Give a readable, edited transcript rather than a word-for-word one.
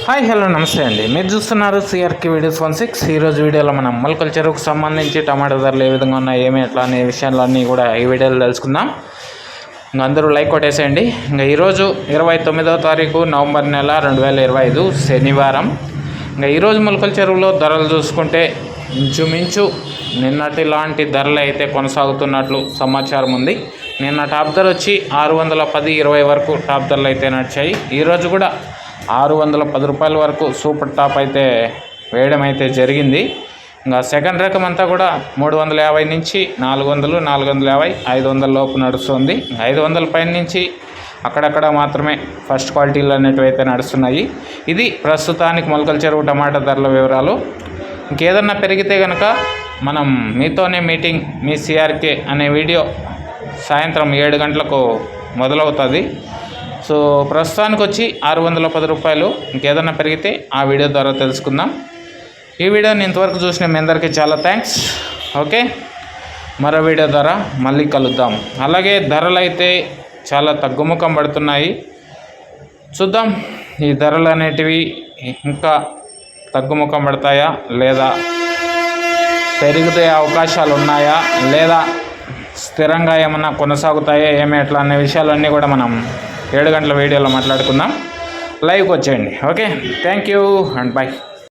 Hi hello నమస్తే అండి. మీరు చూస్తున్నారు సిఆర్కే వీడియోస్ 16. ఈరోజు వీడియోలో మనం మొలకల చెరువుకు సంబంధించి టమాటా ధరలు ఏ విధంగా ఉన్నాయి, ఏమి ఎట్లా అనే విషయాలన్నీ కూడా ఈ వీడియోలో తెలుసుకుందాం. ఇంకా అందరూ లైక్ కొట్టేసేయండి. ఇంకా ఈరోజు 29వ తారీఖు నవంబర్ నెల 2025 శనివారం. ఇంకా ఈరోజు మొలకల చెరువులో ధరలు చూసుకుంటే ఇంచుమించు నిన్నటి లాంటి ధరలు అయితే కొనసాగుతున్నట్లు సమాచారం ఉంది. నిన్న టాప్ ధర వచ్చి 610-20 వరకు టాప్ ధరలు అయితే నడిచాయి. ఈరోజు కూడా 610 రూపాయల వరకు సూపర్ టాప్ అయితే వేయడం అయితే జరిగింది. ఇంకా సెకండ్ రకం అంతా కూడా 350 నుంచి 400, 450, 500 లోపు నడుస్తుంది. 500 పైన నుంచి అక్కడక్కడ మాత్రమే ఫస్ట్ క్వాలిటీలు అనేటివి అయితే నడుస్తున్నాయి. ఇది ప్రస్తుతానికి మొలకల చెరువు టమాటా ధరల వివరాలు. ఇంకేదన్నా పెరిగితే కనుక మనం మీతోనే మీటింగ్ మీ సిఆర్కే అనే వీడియో సాయంత్రం 7 గంటలకు మొదలవుతుంది. సో ప్రస్తుతానికి వచ్చి 610 రూపాయలు. ఇంకేదన్నా పెరిగితే ఆ వీడియో ద్వారా తెలుసుకుందాం. ఈ వీడియోని ఇంతవరకు చూసిన మీ అందరికీ చాలా థ్యాంక్స్. ఓకే, మరో వీడియో ద్వారా మళ్ళీ కలుద్దాం. అలాగే ధరలు అయితే చాలా తగ్గుముఖం పడుతున్నాయి. చూద్దాం ఈ ధరలు అనేటివి ఇంకా తగ్గుముఖం పడతాయా, లేదా పెరిగితే అవకాశాలు ఉన్నాయా, లేదా స్థిరంగా ఏమన్నా కొనసాగుతాయా, ఏమి ఎట్లా అనే విషయాలన్నీ కూడా మనం 7 గంటల వీడియోలో మాట్లాడుకుందాం. లైవ్కి వచ్చేయండి. Okay, thank you and bye.